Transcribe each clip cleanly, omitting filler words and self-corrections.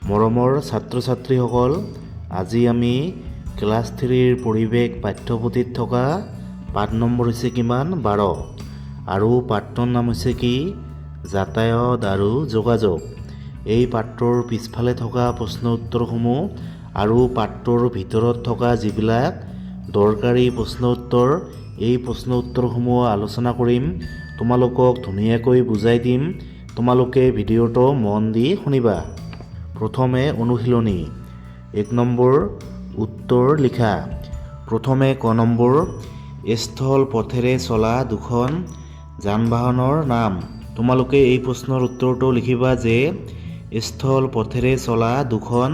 মৰমৰ ছাত্ৰ ছাত্ৰীসকল, আজি আমি ক্লাছ 3ৰ পৰিৱেশ পাঠ্যপুথিত থকা পাঠ নম্বৰ হৈছে কিমান 12 আৰু পাঠটোৰ নাম হৈছে কি যাতায়াত আৰু যোগাযোগ। এই পাঠটোৰ পিছফালে থকা প্ৰশ্ন উত্তৰসমূহ আৰু পাঠটোৰ ভিতৰত থকা যিবিলাক দৰকাৰী প্ৰশ্ন উত্তৰ, এই প্ৰশ্ন উত্তৰসমূহ আলোচনা কৰিম। তোমালোকক ধুনীয়াকৈ বুজাই দিম, তোমালোকে ভিডিঅ'টো মন দি শুনিবা। প্ৰথমে অনুশীলনী 1 নম্বৰ উত্তৰ লিখা। প্ৰথমে ক নম্বৰ স্থল পথেৰে চলা দুখন যান বাহনৰ নাম। তোমালোকে এই প্ৰশ্নৰ উত্তৰটো লিখিবা যে স্থল পথেৰে চলা দুখন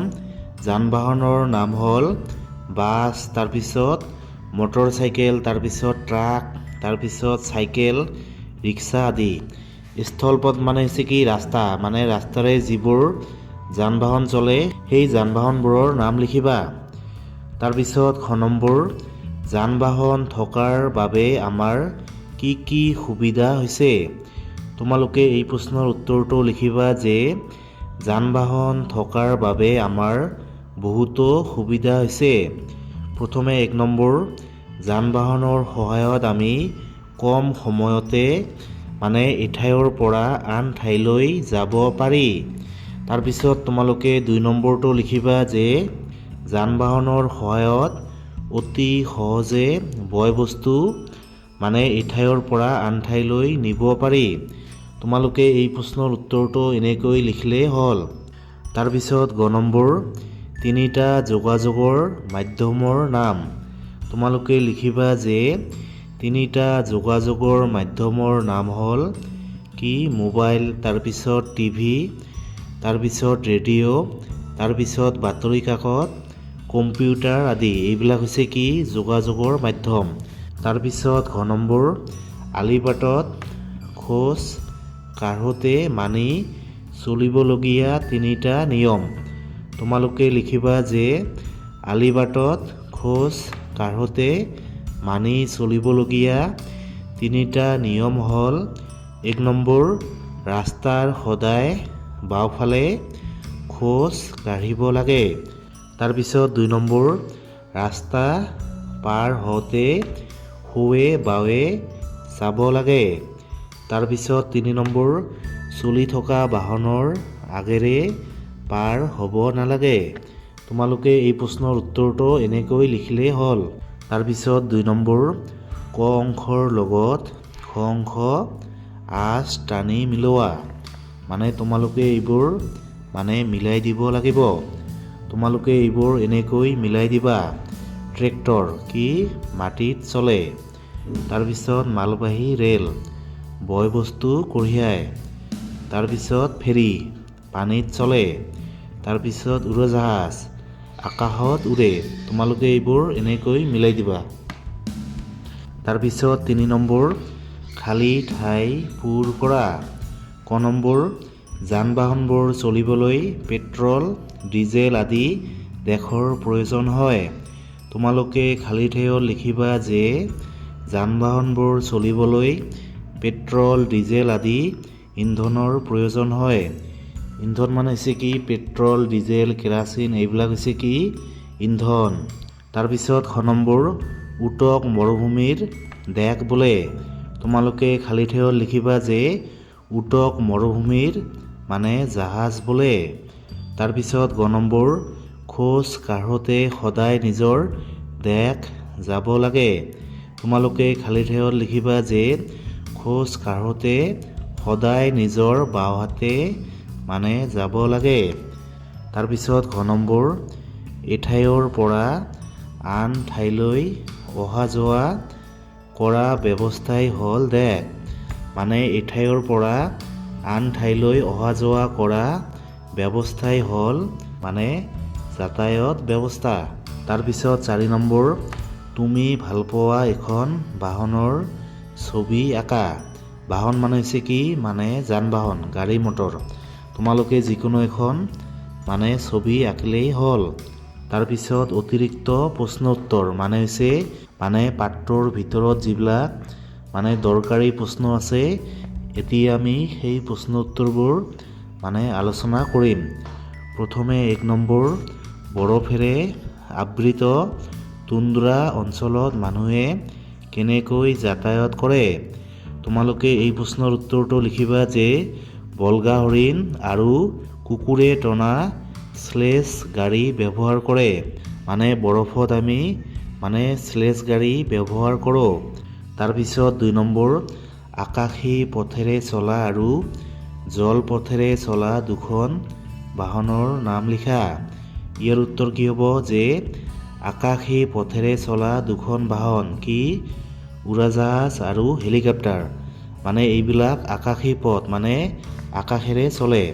যান বাহনৰ নাম হ'ল বাছ, তাৰপিছত মটৰ চাইকেল, তাৰপিছত ট্ৰাক, তাৰপিছত চাইকেল, ৰিক্সা আদি। স্থল পথ মানে হৈছে কি ৰাস্তা, মানে ৰাস্তাৰে যিবোৰ যান বাহন চলে সেই যান বাহনবোৰৰ নাম লিখিবা। তাৰপিছত খ নম্বৰ যান বাহন থকাৰ বাবে আমাৰ কি কি সুবিধা হৈছে। তোমালোকে এই প্ৰশ্নৰ উত্তৰটো লিখিবা যে যান বাহন থকাৰ বাবে আমাৰ বহুতো সুবিধা হৈছে। প্ৰথমে 1 নম্বৰ যান বাহনৰ সহায়ত আমি কম সময়তে মানে এঠাইৰ পৰা আন ঠাইলৈ যাব পাৰি। তাৰপিছত তোমালোকে 2 নম্বৰটো লিখিবা যে যান বাহনৰ সহায়ত অতি সহজে বয় বস্তু মানে এঠাইৰ পৰা আন ঠাইলৈ নিব পাৰি। তোমালোকে এই প্ৰশ্নৰ উত্তৰটো এনেকৈ লিখিলেই হ'ল। তাৰপিছত গ নম্বৰ 3টা যোগাযোগৰ মাধ্যমৰ নাম। তোমালোকে লিখিবা যে 3টা যোগাযোগৰ মাধ্যমৰ নাম হ'ল কি মোবাইল, তাৰপিছত টিভি, তাৰপিছত ৰেডিঅ', তাৰপিছত বাতৰি কাকত, কম্পিউটাৰ আদি। এইবিলাক হৈছে কি যোগাযোগৰ মাধ্যম। তাৰপিছত ঘ নম্বৰ আলিবাটত খোজ কাঢ়োঁতে মানি চলিবলগীয়া 3টা নিয়ম। তোমালোকে লিখিবা যে আলিবাটত খোজ কাঢ়োঁতে মানি চলিবলগীয়া 3টা নিয়ম হ'ল 1 নম্বৰ ৰাস্তাৰ সদায় বাওঁফালে খোজ কাঢ়িব লাগে। তাৰপিছত 2 নম্বৰ ৰাস্তা পাৰ হওঁতে সোঁৱে বাওঁৱে চাব লাগে। তাৰপিছত 3 নম্বৰ চলি থকা বাহনৰ আগেৰে পাৰ হ'ব নালাগে। তোমালোকে এই প্ৰশ্নৰ উত্তৰটো এনেকৈ লিখিলেই হ'ল। তাৰপিছত 2 নম্বৰ ক অংশৰ লগত খ অংশ আঁচ টানি মিলোৱা। মানে তোমালোকে এইবোৰ মানে মিলাই দিব লাগিব। তোমালোকে এইবোৰ এনেকৈ মিলাই দিবা। ট্ৰেক্টৰ কি মাটিত চলে। তাৰপিছত মালবাহী ৰেল বয় বস্তু কঢ়িয়ায়। তাৰপিছত ফেৰী পানীত চলে। তাৰপিছত উৰাজাহাজ আকাশত উৰে। তোমালোকে এইবোৰ এনেকৈ মিলাই দিবা। তাৰপিছত 3 নম্বৰ খালী ঠাই পূৰ কৰা। ক নম্বৰ যান বাহনবোৰ চলিবলৈ পেট্ৰল, ডিজেল আদি দেশৰ প্ৰয়োজন হয়। তোমালোকে খালী ঠাইত লিখিবা যে যান বাহনবোৰ চলিবলৈ পেট্ৰল, ডিজেল আদি ইন্ধনৰ প্ৰয়োজন হয়। ইন্ধন মানে হৈছে কি পেট্ৰল, ডিজেল, কেৰাচিন এইবিলাক হৈছে কি ইন্ধন। তাৰপিছত খ নম্বৰ উটক মৰুভূমিৰ দেশ বোলে। তোমালোকে খালী ঠাইত লিখিবা যে উটক মৰুভূমিৰ মানে জাহাজ বোলে। তাৰপিছত গ নম্বৰ খোজ কাঢ়োঁতে সদায় নিজৰ দেশ যাব লাগে। তোমালোকে খালী ঠাইত লিখিবা যে খোজ কাঢ়োঁতে সদায় নিজৰ বাওঁহাতে মানে যাব লাগে। তাৰপিছত ঘ নম্বৰ এঠাইৰ পৰা আন ঠাইলৈ অহা যোৱা কৰা ব্যৱস্থাই হ'ল দেশ। মানে এঠাইৰ পৰা আন ঠাইলৈ অহা যোৱা কৰা ব্যৱস্থাই হ'ল মানে যাতায়াত ব্যৱস্থা। তাৰপিছত 4 নম্বৰ তুমি ভালপোৱা এখন বাহনৰ ছবি আঁকা। বাহন মানে হৈছে কি মানে যান বাহন, গাড়ী মটৰ। তোমালোকে যিকোনো এখন মানে ছবি আঁকিলেই হ'ল। তাৰপিছত অতিৰিক্ত প্ৰশ্ন উত্তৰ মানে হৈছে মানে পাঠটোৰ ভিতৰত যিবিলাক মানে দৰকাৰী প্ৰশ্ন আছে, এতিয়া আমি সেই প্ৰশ্ন উত্তৰবোৰ মানে আলোচনা কৰিম। প্ৰথমে 1 নম্বৰ, বৰফেৰে আবৃত টুন্দ্ৰা অঞ্চলত মানুহে কেনেকৈ যাতায়াত কৰে? তোমালোকে এই প্ৰশ্নৰ উত্তৰটো লিখিবা যে বলগা হৰিণ আৰু কুকুৰে টনা স্লেজ গাড়ী ব্যৱহাৰ কৰে। মানে বৰফত আমি স্লেজ গাড়ী ব্যৱহাৰ কৰোঁ। তাৰপিছত 2 নম্বৰ, আকাশী পথেৰে চলা আৰু জল পথেৰে চলা দুখন বাহনৰ নাম লিখা। ইয়াৰ উত্তৰ কি হ'ব যে আকাশী পথেৰে চলা দুখন বাহন কি? উৰাজাহাজ আৰু হেলিকপ্টাৰ। মানে এইবিলাক আকাশী পথ আকাশেৰে চলে।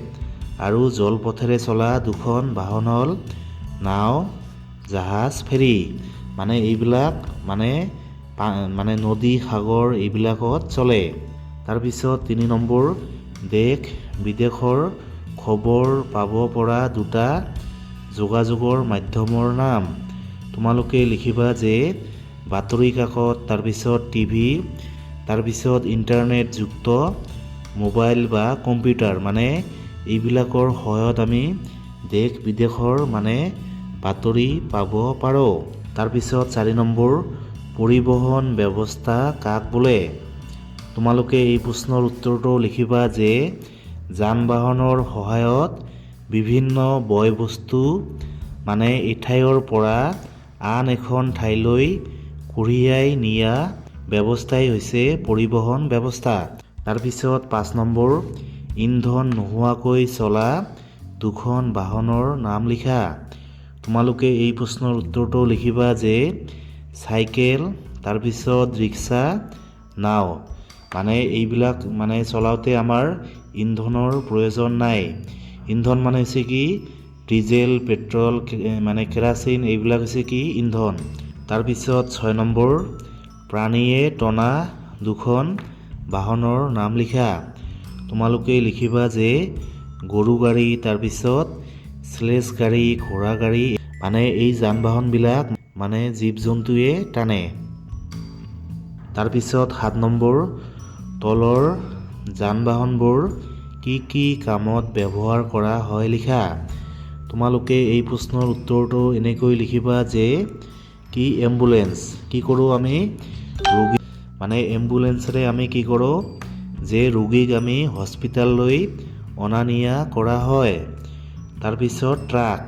আৰু জল পথেৰে চলা দুখন বাহন হ'ল নাও, জাহাজ, ফেৰী। এইবিলাক নদী, সাগৰ এইবিলাকত চলে। তাৰপিছত 3 নম্বৰ, দেশ বিদেশৰ খবৰ পাব পৰা 2টা যোগাযোগৰ মাধ্যমৰ নাম। তোমালোকে লিখিবা যে বাতৰি কাকত, তাৰপিছত টিভি, তাৰপিছত ইণ্টাৰনেটযুক্ত মোবাইল বা কম্পিউটাৰ। এইবিলাকৰ সহায়ত আমি দেশ বিদেশৰ বাতৰি পাব পাৰোঁ। তাৰপিছত 4 নম্বৰ, পৰিবহণ ব্যৱস্থা কাক বোলে? তোমালোকে এই প্ৰশ্নৰ উত্তৰটো লিখিবা যে যান বাহনৰ সহায়ত বিভিন্ন বয় বস্তু এঠাইৰ পৰা আন এখন ঠাইলৈ কঢ়িয়াই নিয়া ব্যৱস্থাই হৈছে পৰিবহণ ব্যৱস্থা। তাৰপিছত 5 নম্বৰ, ইন্ধন নোহোৱাকৈ চলা দুখন বাহনৰ নাম লিখা। তোমালোকে এই প্ৰশ্নৰ উত্তৰটো লিখিবা যে চাইকেল, তাৰপিছত ৰিক্সা, নাও। এইবিলাক চলাওঁতে আমাৰ ইন্ধনৰ প্ৰয়োজন নাই। ইন্ধন হৈছে কি? ডিজেল, পেট্ৰল, কেৰাচিন এইবিলাক হৈছে কি? ইন্ধন। তাৰপিছত 6 নম্বৰ, প্ৰাণীয়ে টনা দুখন বাহনৰ নাম লিখা। তোমালোকে লিখিবা যে গৰু গাড়ী, তাৰপিছত স্লেজ গাড়ী, ঘোঁৰা গাড়ী। এই যান বাহনবিলাক জীৱ জন্তুৱে টানে। তাৰপিছত 7 নম্বৰ, তলৰ যান বাহনবোৰ কি কি কামত ব্যৱহাৰ কৰা হয় লিখা। তোমালোকে এই প্ৰশ্নৰ উত্তৰটো এনেকৈ লিখিবা যে কি? এম্বুলেন্স। কি কৰোঁ আমি? ৰোগী এম্বুলেন্সেৰে আমি কি কৰোঁ? যে ৰোগীক আমি হস্পিটাললৈ অনা নিয়া কৰা হয়। তাৰপিছত ট্ৰাক,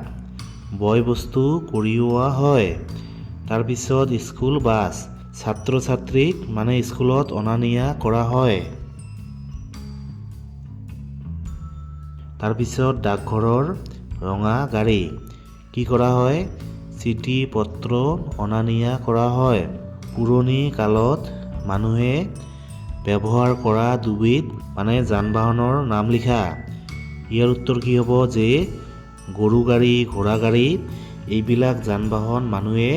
বয় বস্তু কঢ়িওৱা হয়। তাৰপিছত স্কুল বাছ, ছাত্ৰ ছাত্ৰীক স্কুলত অনা নিয়া কৰা হয়। তাৰপিছত ডাকঘৰৰ ৰঙা গাড়ী, কি কৰা হয়? চিঠি পত্ৰ অনা নিয়া কৰা হয়। পুৰণি কালত মানুহে ব্যৱহাৰ কৰা 2বিধ যান বাহনৰ নাম লিখা। ইয়াৰ উত্তৰ কি হ'ব যে গৰু গাড়ী, ঘোঁৰা গাড়ী এইবিলাক যান বাহন মানুহে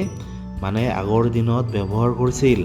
আগৰ দিনত ব্যৱহাৰ কৰিছিল।